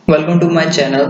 Welcome to my channel.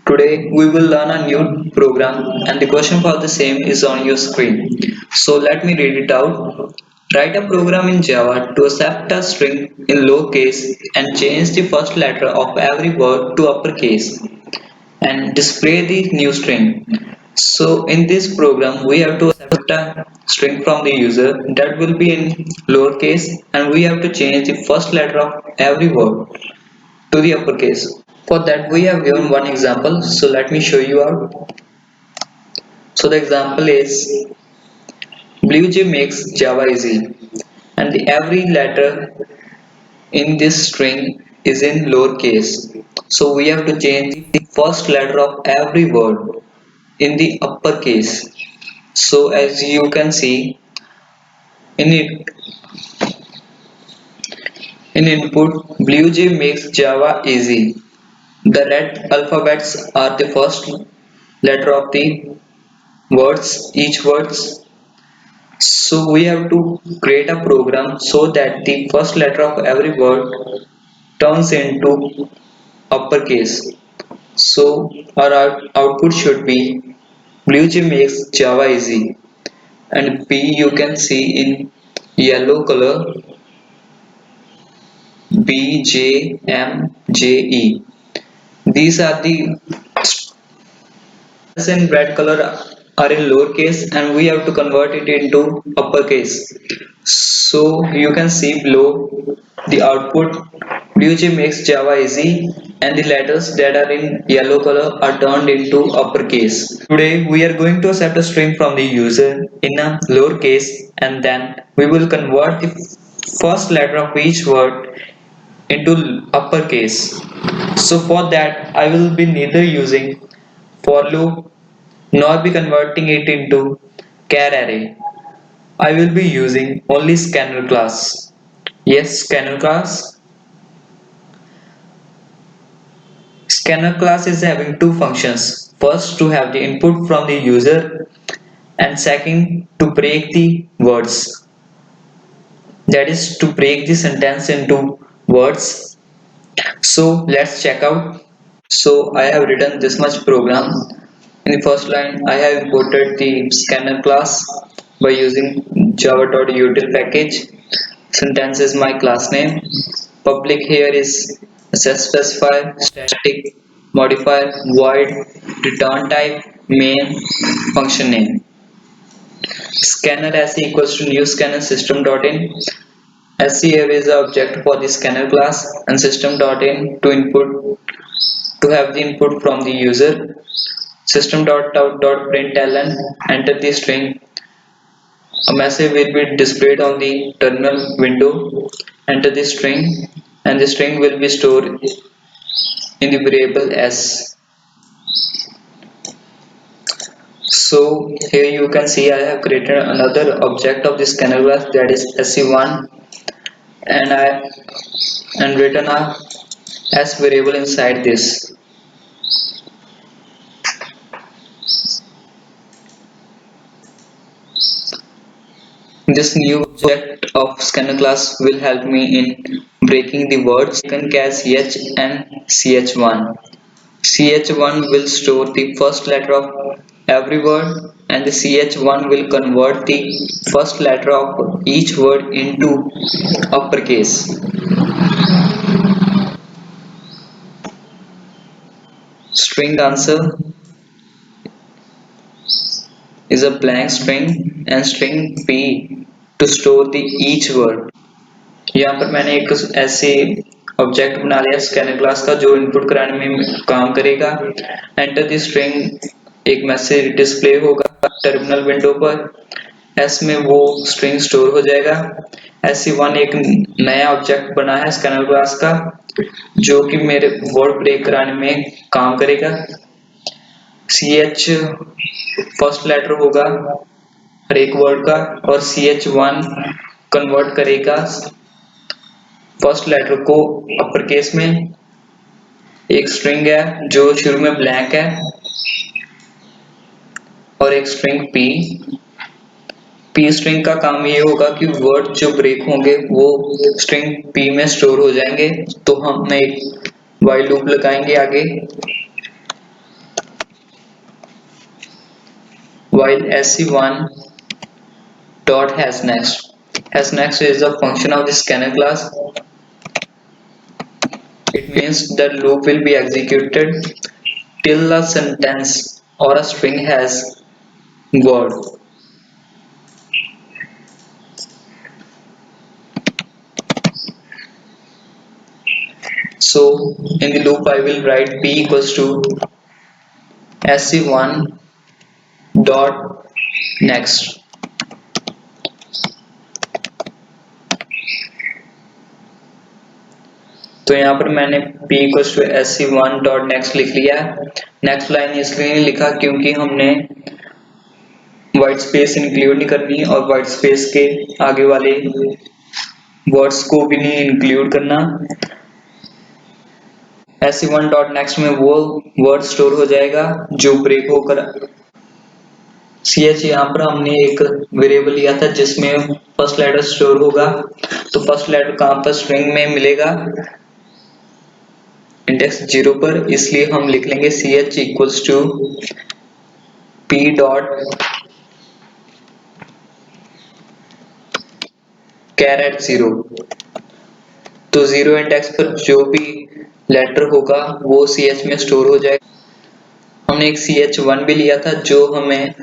Today we will learn a new program and the question for the same is on your screen. So let me read it out. Write a program in Java to accept a string in lowercase and change the first letter of every word to uppercase and display the new string. So in this program we have to accept a string from the user that will be in lowercase and we have to change the first letter of every word to the uppercase. For that we have given one example, so let me show you out. So the example is BlueJ makes Java easy and every letter in this string is in lowercase. So we have to change the first letter of every word in the uppercase. So as you can see in input, BlueJ makes Java easy. The red alphabets are the first letter of the each words. So we have to create a program so that the first letter of every word turns into uppercase. So our output should be BlueJ makes Java easy and P you can see in yellow color BJMJE. These are the letters in red color are in lowercase and we have to convert it into uppercase. So you can see below the output BlueJ makes Java easy and the letters that are in yellow color are turned into uppercase. Today we are going to accept a string from the user in a lowercase and then we will convert the first letter of each word into uppercase. So for that I will be neither using for loop nor be converting it into char array. I will be using only scanner class. Yes, scanner class. Scanner class is having two functions. First to have the input from the user and second to break the words. That is to break the sentence into words. So let's check out. So I have written this much program. In the first line, I have imported the scanner class by using java.util package. Syntax is my class name. Public here is access specifier, static, modifier, void, return type, main, function name. Scanner SC equals to new scanner system.in. SC here is the object for the scanner class and system.in to input to have the input from the user. System.out.println enter the string. A message will be displayed on the terminal window. Enter the string and the string will be stored in the variable s. So here you can see I have created another object of the scanner class, that is sc1, and I and written a s variable inside this. This new object of scanner class will help me in breaking the words taken as ch and ch1. ch1 will store the first letter of every word and the ch1 will convert the first letter of each word into uppercase. String answer is a blank string and string p to store the each word. यहाँ पर मैंने एक ऐसे object बना लिया scanner class का जो input कराने में काम करेगा. एंटर द स्ट्रिंग एक मैसेज डिस्प्ले होगा टर्मिनल विंडो पर. एस में वो स्ट्रिंग स्टोर हो जाएगा. sc1 एक नया ऑब्जेक्ट बना है स्कैनर क्लास का जो कि मेरे वर्ड ब्रेक कराने में काम करेगा. ch फर्स्ट लेटर होगा हर एक वर्ड का और ch1 कन्वर्ट करेगा फर्स्ट लेटर को अपर केस में. एक स्ट्रिंग है जो शुरू में ब्लैंक है और एक स्ट्रिंग पी स्ट्रिंग का काम ये होगा कि वर्ड जो ब्रेक होंगे वो स्ट्रिंग पी में स्टोर हो जाएंगे. तो हमने एक while लूप लगाएंगे आगे, while sc1 dot hasNext. HasNext is the function of the scanner class. It means that loop will be executed till a sentence or a string has word. So in the loop I will write p equals to sc1 dot next. तो यहाँ पर मैंने p equals to sc1 dot next लिख लिया है। Next line इसलिए नहीं लिखा क्योंकि हमने व्हाइट स्पेस इंक्लूड नहीं करनी और व्हाइट स्पेस के आगे वाले वर्ड्स को भी नहीं इंक्लूड करना। sc1 डॉट नेक्स्ट में वो वर्ड स्टोर हो जाएगा जो ब्रेक होकर ch यहाँ पर हमने एक वेरिएबल लिया था जिसमें फर्स्ट लेटर स्टोर होगा, तो फर्स्ट लेटर कहाँ पर स्ट्रिंग में मिलेगा, इंडेक्स 0 पर, इसलिए हम लिख लेंगे ch equals to p dot char at 0। तो 0 इंडेक्स पर जो भी लेटर होगा वो ch में स्टोर हो जाएगा। हमने एक ch1 भी लिया था जो हमें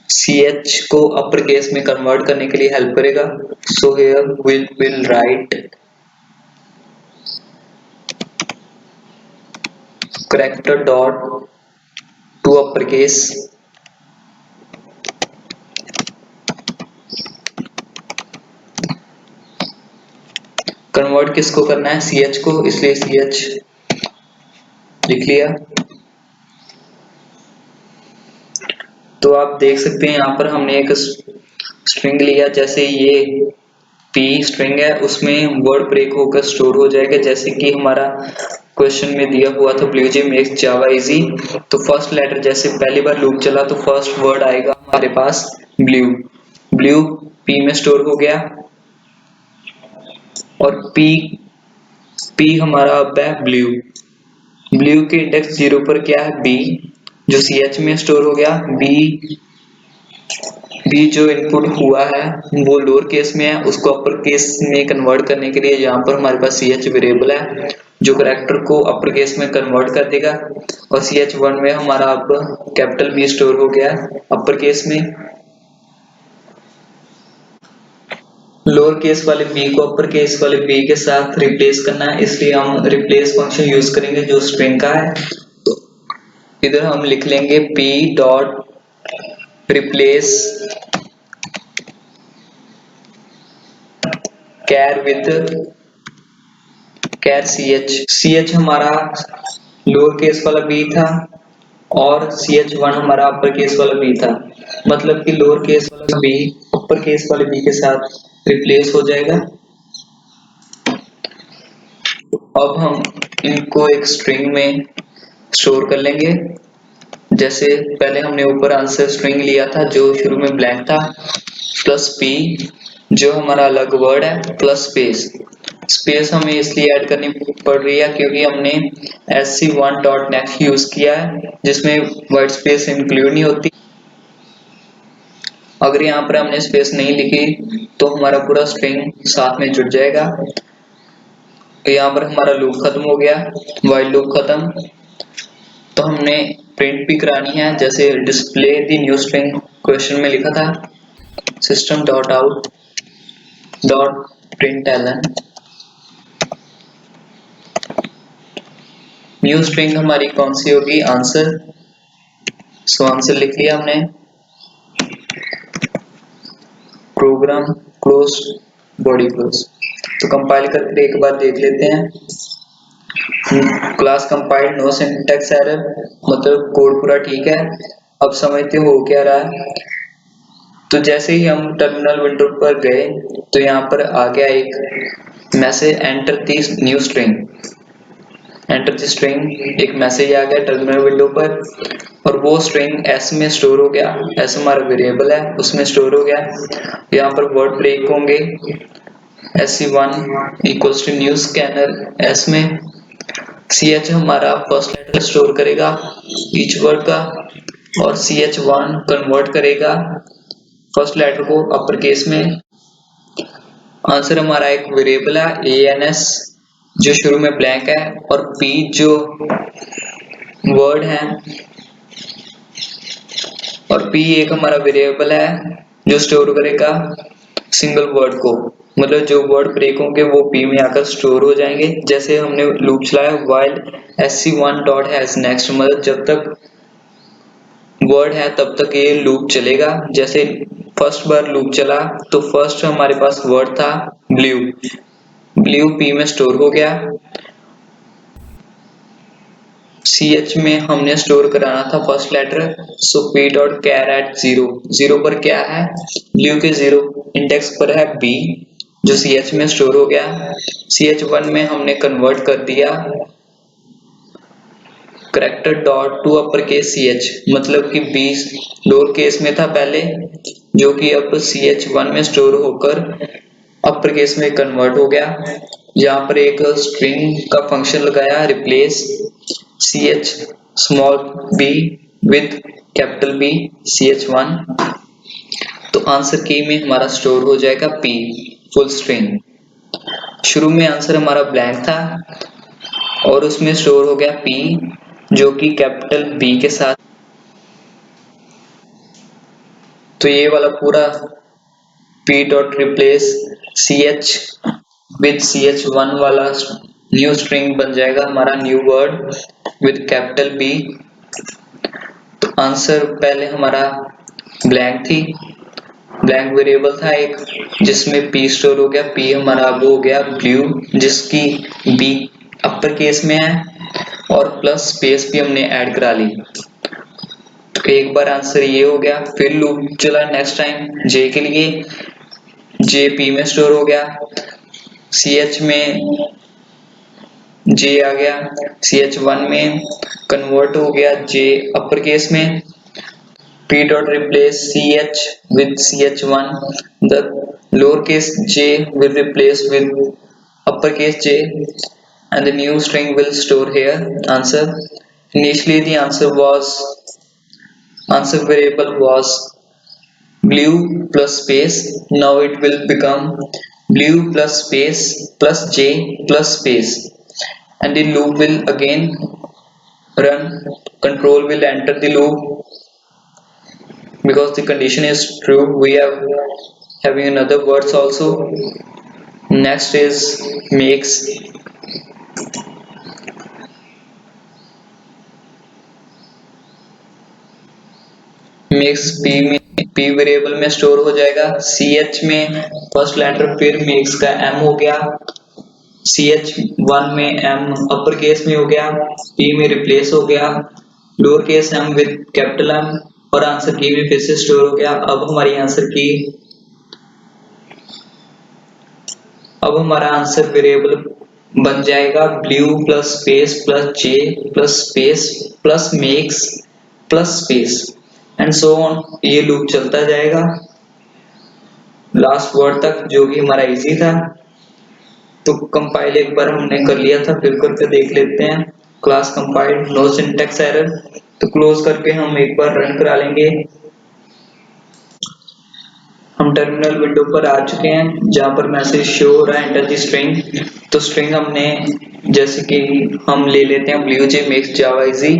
ch को अपर केस में कन्वर्ट करने के लिए हेल्प करेगा। So here will write character dot to uppercase convert किसको करना है, ch को, इसलिए ch लिख लिया। तो आप देख सकते हैं यहाँ पर हमने एक स्ट्रिंग लिया, जैसे ये p स्ट्रिंग है उसमें वर्ड ब्रेक होकर स्टोर हो जाएगा, जैसे कि हमारा क्वेश्चन में दिया हुआ था BlueJ मेक्स जावा इजी। तो फर्स्ट लेटर जैसे पहली बार लूप चला तो फर्स्ट वर्ड आएगा हमारे पास ब्लू, ब्लू p में स्टोर हो गया और p हमारा अब है ब्लू, ब्लू के इंडेक्स 0 पर क्या है b जो ch में स्टोर हो गया, b जो इनपुट हुआ है वो लोअर केस में है, उसको अपर केस में कन्वर्ट करने के लिए यहाँ पर हमारे पास ch वेरिएबल है जो करैक्टर को अपर केस में कन्वर्ट कर देगा, और ch1 में हमारा अब कैपिटल B स्टोर हो गया अपर केस में। लोअर केस वाले b को अपर केस वाले b के साथ रिप्लेस करना है, इसलिए हम रिप्लेस फंक्शन यूज करेंगे जो स्ट्रिंग का है। तो इधर हम लिख लेंगे p dot replace char with char ch हमारा लोअर केस वाला b था और ch1 हमारा अपर केस वाला b था, मतलब कि लोअर केस वाला b अपर केस वाले b के साथ रिप्लेस हो जाएगा। अब हम इनको एक स्ट्रिंग में स्टोर कर लेंगे, जैसे पहले हमने ऊपर आंसर स्ट्रिंग लिया था जो शुरू में ब्लैंक था, प्लस p जो हमारा अलग वर्ड है, प्लस स्पेस हमें इसलिए ऐड करनी पड़ रही है क्योंकि हमने sc1 डॉट नेक्स्ट यूज किया है जिसमें व्हाइट स्पेस इंक्लूड नहीं होती। अगर यहाँ पर हमने स्पेस नहीं लिखी तो हमारा पूरा स्ट्रिंग साथ में जुड़ जाएगा। तो यहाँ पर हमारा लूप खत्म हो गया, व्हाइल लूप खत्म। तो हमने प्रिंट भी करानी है, जैसे display the new string question में लिखा था system dot out dot println new string हमारी कौन सी होगी, आंसर। सो आंसर लिख लिया हमने, प्रोग्राम क्लोज बॉडी क्लोज। तो कंपाइल करके एक बार देख लेते हैं। Class compiled no syntax error, मतलब कोड पूरा ठीक है। अब समझते हो क्या रहा है। तो जैसे ही हम टर्मिनल विंडो पर गए तो यहाँ पर आ गया एक message enter the new string, enter the string एक मैसेज आ गया टर्मिनल विंडो पर, और वो स्ट्रिंग s में स्टोर हो गया, s हमारा वेरिएबल है उसमें स्टोर हो गया। यहाँ पर वर्ड ब्रेक होंगे sc1 equals to new scanner s में, CH हमारा फर्स्ट लेटर स्टोर करेगा ईच वर्ड का, और CH1 कन्वर्ट करेगा फर्स्ट लेटर को अपर केस में। आंसर हमारा एक वेरिएबल है ANS जो शुरू में ब्लैंक है, और P जो वर्ड है, और P एक हमारा वेरिएबल है जो स्टोर करेगा सिंगल वर्ड को, मतलब जो वर्ड ब्रेक होंगे वो P में आकर स्टोर हो जाएंगे। जैसे हमने लूप चलाया while sc1 dot has next, मतलब जब तक वर्ड है तब तक ये लूप चलेगा। जैसे फर्स्ट बार लूप चला तो फर्स्ट हमारे पास वर्ड था ब्लू, ब्लू P में स्टोर हो गया। CH में हमने स्टोर कराना था first letter, so P dot char at 0, 0 पर क्या है, ब्लू के 0 इंडेक्स पर है B जो CH में स्टोर हो गया। CH1 में हमने कन्वर्ट कर दिया character dot to upper case CH, मतलब कि B लोअर केस में था पहले, जो कि अब CH1 में स्टोर होकर अपर केस में कन्वर्ट हो गया। यहाँ पर एक स्ट्रिंग का फंक्शन लगाया replace CH small b with capital B CH1, तो आंसर की में हमारा स्टोर हो जाएगा P फुल स्ट्रिंग। शुरू में आंसर हमारा ब्लैंक था और उसमें स्टोर हो गया P जो कि कैपिटल B के साथ, तो ये वाला पूरा P dot replace CH with CH1 वाला न्यू स्ट्रिंग बन जाएगा हमारा new word with capital B। तो आंसर पहले हमारा ब्लैंक थी, ब्लैंक वेरिएबल था एक जिसमें P स्टोर हो गया, P हमारा अब हो गया ब्लू जिसकी B अपर केस में है, और प्लस स्पेस भी हमने ऐड करा ली। तो एक बार आंसर ये हो गया, फिर लूप चला नेक्स्ट टाइम J के लिए, J P में स्टोर हो गया, CH में J आ गया, CH1 में कन्वर्ट हो गया J अपर केस में, P dot replace CH with CH1, the lowercase j will replace with uppercase j, and the new string will store here. Answer. Initially the answer variable was blue plus space. Now it will become blue plus space plus j plus space, and the loop will again run. Control will enter the loop because the condition is true. We are having another words also. Next is makes. makes p variable में store हो जाएगा, ch में first letter फिर makes का m हो गया, ch1 में m upper case में हो गया, p में रिप्लेस हो गया lower case m with capital M, और आंसर की में फिर से स्टोर हो गया। अब हमारा आंसर वेरिएबल बन जाएगा blue plus space plus J plus space plus makes plus space and so on. ये लूप चलता जाएगा लास्ट वर्ड तक, जो कि हमारा इजी था। तो कंपाइल एक बार हमने कर लिया था, फिर करके देख लेते हैं। Class compiled, no syntax error. तो क्लोज करके हम एक बार रन करा लेंगे। हम टर्मिनल विंडो पर आ चुके हैं जहां पर मैसेज शो हो रहा है एंटर द स्ट्रिंग। तो स्ट्रिंग हमने जैसे कि हम ले लेते हैं ब्लू जे मेक्स जावा इजी,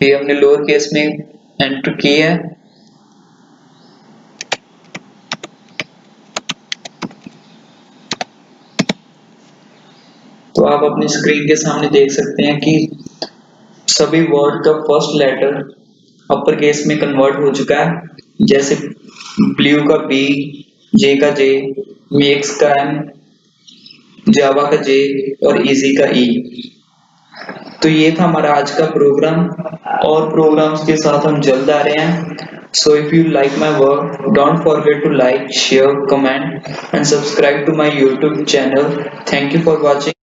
ये हमने लोअर केस में एंटर की है। तो आप अपनी स्क्रीन के सामने देख सकते हैं कि सभी वर्ड का फर्स्ट लेटर अपर केस में कन्वर्ट हो चुका है, जैसे ब्लू का B, जे का J, मेक्स का M, जावा का J और इजी का E। तो ये था हमारा आज का प्रोग्राम, और प्रोग्राम्स के साथ हम जल्द आ रहे हैं। So if you like my work, don't forget to like, share, comment and subscribe to my YouTube channel. Thank you for watching.